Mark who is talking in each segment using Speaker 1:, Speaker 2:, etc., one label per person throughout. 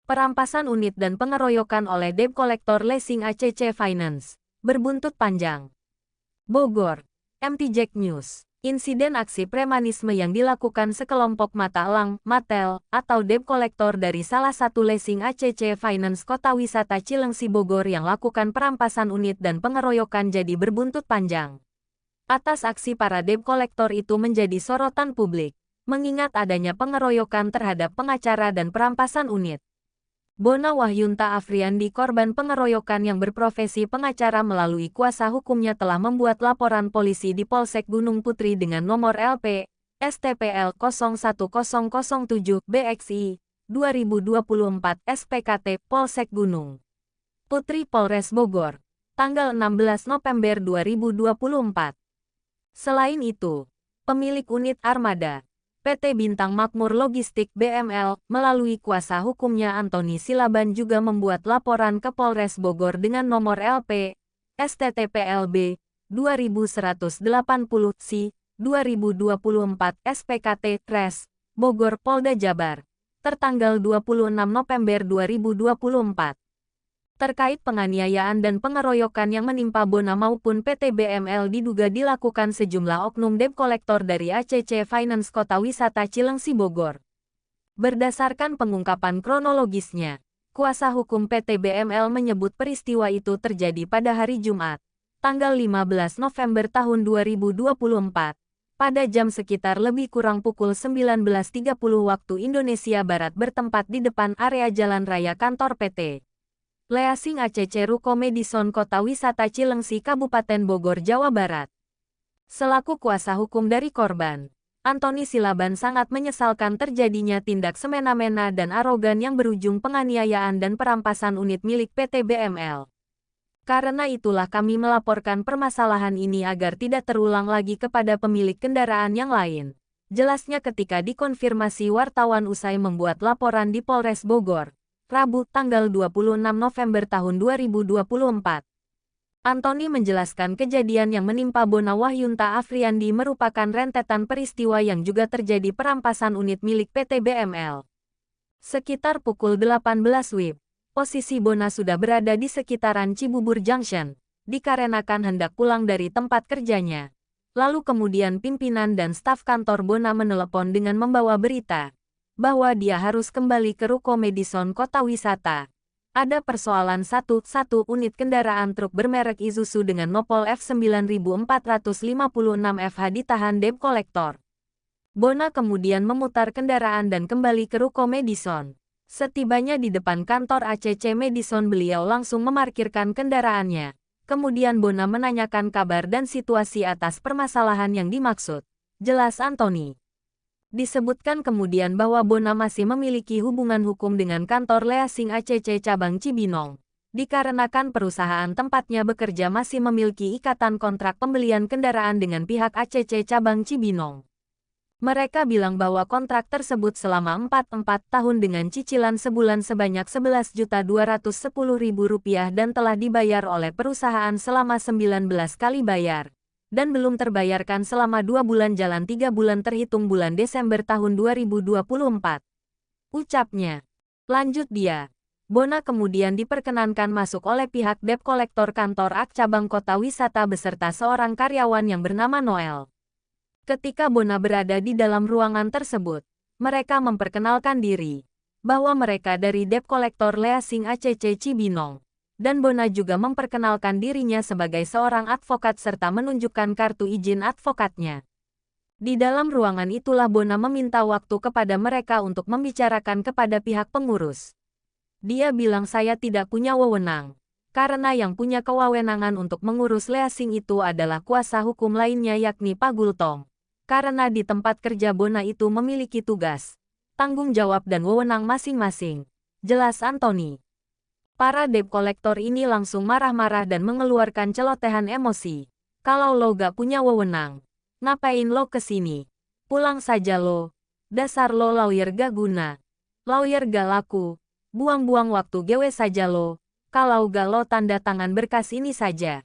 Speaker 1: Perampasan unit dan pengeroyokan oleh debt collector leasing ACC Finance. Berbuntut panjang. Bogor, MT Jack News. Insiden aksi premanisme yang dilakukan sekelompok mata elang, Matel, atau debt collector dari salah satu leasing ACC Finance Kota Wisata Cilengsi Bogor yang lakukan perampasan unit dan pengeroyokan jadi berbuntut panjang. Atas aksi para debt collector itu menjadi sorotan publik, mengingat adanya pengeroyokan terhadap pengacara dan perampasan unit. Bona Wahyunta Afriandi, korban pengeroyokan yang berprofesi pengacara melalui kuasa hukumnya, telah membuat laporan polisi di Polsek Gunung Putri dengan nomor LP STPL 01007 BXI 2024 SPKT Polsek Gunung Putri Polres Bogor, tanggal 16 November 2024. Selain itu, pemilik unit Armada PT Bintang Makmur Logistik BML, melalui kuasa hukumnya Antoni Silaban juga membuat laporan ke Polres Bogor dengan nomor LP STTPLB 2180-C 2024 SPKT Res Bogor Polda Jabar, tertanggal 26 November 2024. Terkait penganiayaan dan pengeroyokan yang menimpa Bona maupun PT BML diduga dilakukan sejumlah oknum debt collector dari ACC Finance Kota Wisata Cilengsi Bogor. Berdasarkan pengungkapan kronologisnya, kuasa hukum PT BML menyebut peristiwa itu terjadi pada hari Jumat, tanggal 15 November tahun 2024, pada jam sekitar lebih kurang pukul 19.30 waktu Indonesia Barat bertempat di depan area Jalan Raya kantor PT Leasing ACC Ruko Madison Kota Wisata Cilengsi Kabupaten Bogor, Jawa Barat. Selaku kuasa hukum dari korban, Antoni Silaban sangat menyesalkan terjadinya tindak semena-mena dan arogan yang berujung penganiayaan dan perampasan unit milik PT BML. Karena itulah kami melaporkan permasalahan ini agar tidak terulang lagi kepada pemilik kendaraan yang lain. Jelasnya ketika dikonfirmasi wartawan usai membuat laporan di Polres Bogor, Rabu, tanggal 26 November tahun 2024. Antoni menjelaskan kejadian yang menimpa Bona Wahyunta Afriandi merupakan rentetan peristiwa yang juga terjadi perampasan unit milik PT BML. Sekitar pukul 18 WIB, posisi Bona sudah berada di sekitaran Cibubur Junction, dikarenakan hendak pulang dari tempat kerjanya. Lalu kemudian pimpinan dan staf kantor Bona menelepon dengan membawa berita bahwa dia harus kembali ke Ruko Madison Kota Wisata. Ada persoalan satu unit kendaraan truk bermerek Isuzu dengan nopol F9456FH ditahan debt collector. Bona kemudian memutar kendaraan dan kembali ke Ruko Madison. Setibanya di depan kantor ACC Madison, beliau langsung memarkirkan kendaraannya. Kemudian Bona menanyakan kabar dan situasi atas permasalahan yang dimaksud. Jelas Antoni. Disebutkan kemudian bahwa Bona masih memiliki hubungan hukum dengan kantor leasing ACC cabang Cibinong, dikarenakan perusahaan tempatnya bekerja masih memiliki ikatan kontrak pembelian kendaraan dengan pihak ACC cabang Cibinong. Mereka bilang bahwa kontrak tersebut selama 4 tahun dengan cicilan sebulan sebanyak Rp11.210.000 dan telah dibayar oleh perusahaan selama 19 kali bayar, dan belum terbayarkan selama 2 bulan jalan 3 bulan terhitung bulan Desember tahun 2024. Ucapnya. Lanjut dia. Bona kemudian diperkenankan masuk oleh pihak debt collector kantor AK cabang Kota Wisata beserta seorang karyawan yang bernama Noel. Ketika Bona berada di dalam ruangan tersebut, mereka memperkenalkan diri bahwa mereka dari debt collector leasing ACC Cibinong. Dan Bona juga memperkenalkan dirinya sebagai seorang advokat serta menunjukkan kartu izin advokatnya. Di dalam ruangan itulah Bona meminta waktu kepada mereka untuk membicarakan kepada pihak pengurus. Dia bilang saya tidak punya wewenang, karena yang punya kewenangan untuk mengurus leasing itu adalah kuasa hukum lainnya yakni Pak Gultong. Karena di tempat kerja Bona itu memiliki tugas, tanggung jawab dan wewenang masing-masing. Jelas Antoni. Para debt collector ini langsung marah-marah dan mengeluarkan celotehan emosi. Kalau lo gak punya wewenang, ngapain lo kesini? Pulang saja lo. Dasar lo lawyer gak guna. Lawyer gak laku. Buang-buang waktu gewe saja lo. Kalau gak lo tanda tangan berkas ini saja.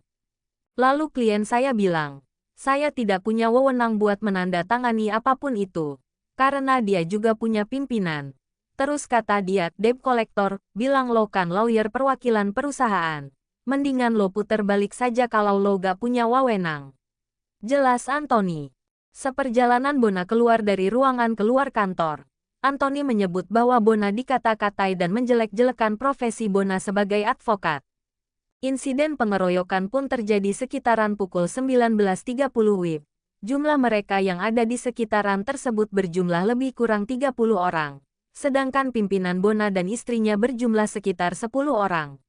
Speaker 1: Lalu klien saya bilang, saya tidak punya wewenang buat menandatangani apapun itu. Karena dia juga punya pimpinan. Terus kata dia, debt collector, bilang lo kan lawyer perwakilan perusahaan. Mendingan lo puter balik saja kalau lo gak punya wewenang. Jelas Anthony. Seperjalanan Bona keluar dari ruangan keluar kantor, Anthony menyebut bahwa Bona dikata-katai dan menjelek-jelekan profesi Bona sebagai advokat. Insiden pengeroyokan pun terjadi sekitaran pukul 19.30 WIB. Jumlah mereka yang ada di sekitaran tersebut berjumlah lebih kurang 30 orang. Sedangkan pimpinan Bona dan istrinya berjumlah sekitar 10 orang.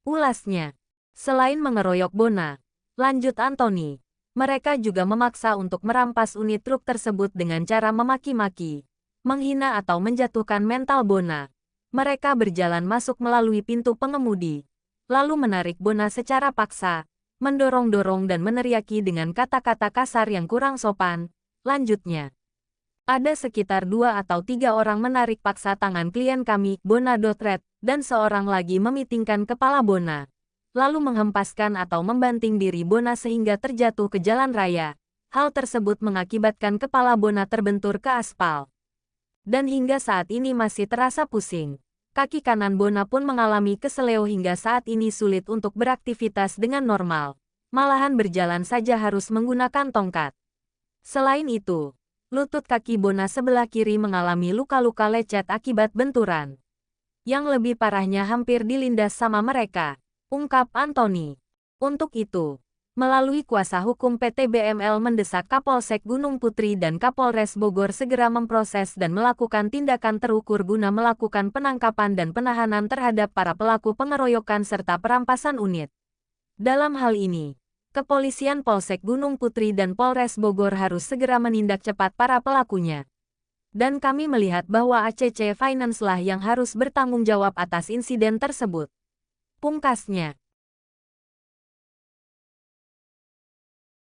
Speaker 1: Ulasnya. Selain mengeroyok Bona, lanjut Anthony, mereka juga memaksa untuk merampas unit truk tersebut dengan cara memaki-maki, menghina atau menjatuhkan mental Bona. Mereka berjalan masuk melalui pintu pengemudi, lalu menarik Bona secara paksa, mendorong-dorong dan meneriaki dengan kata-kata kasar yang kurang sopan. Lanjutnya, ada sekitar 2 atau 3 orang menarik paksa tangan klien kami, Bona Dotret, dan seorang lagi memitingkan kepala Bona, lalu menghempaskan atau membanting diri Bona sehingga terjatuh ke jalan raya. Hal tersebut mengakibatkan kepala Bona terbentur ke aspal. Dan hingga saat ini masih terasa pusing. Kaki kanan Bona pun mengalami keseleo hingga saat ini sulit untuk beraktivitas dengan normal. Malahan berjalan saja harus menggunakan tongkat. Selain itu, lutut kaki Bona sebelah kiri mengalami luka-luka lecet akibat benturan. Yang lebih parahnya hampir dilindas sama mereka, ungkap Anthony. Untuk itu, melalui kuasa hukum PT BML mendesak Kapolsek Gunung Putri dan Kapolres Bogor segera memproses dan melakukan tindakan terukur guna melakukan penangkapan dan penahanan terhadap para pelaku pengeroyokan serta perampasan unit. Dalam hal ini, Kepolisian Polsek Gunung Putri dan Polres Bogor harus segera menindak cepat para pelakunya. Dan kami melihat bahwa ACC Finance lah yang harus bertanggung jawab atas insiden tersebut. Pungkasnya,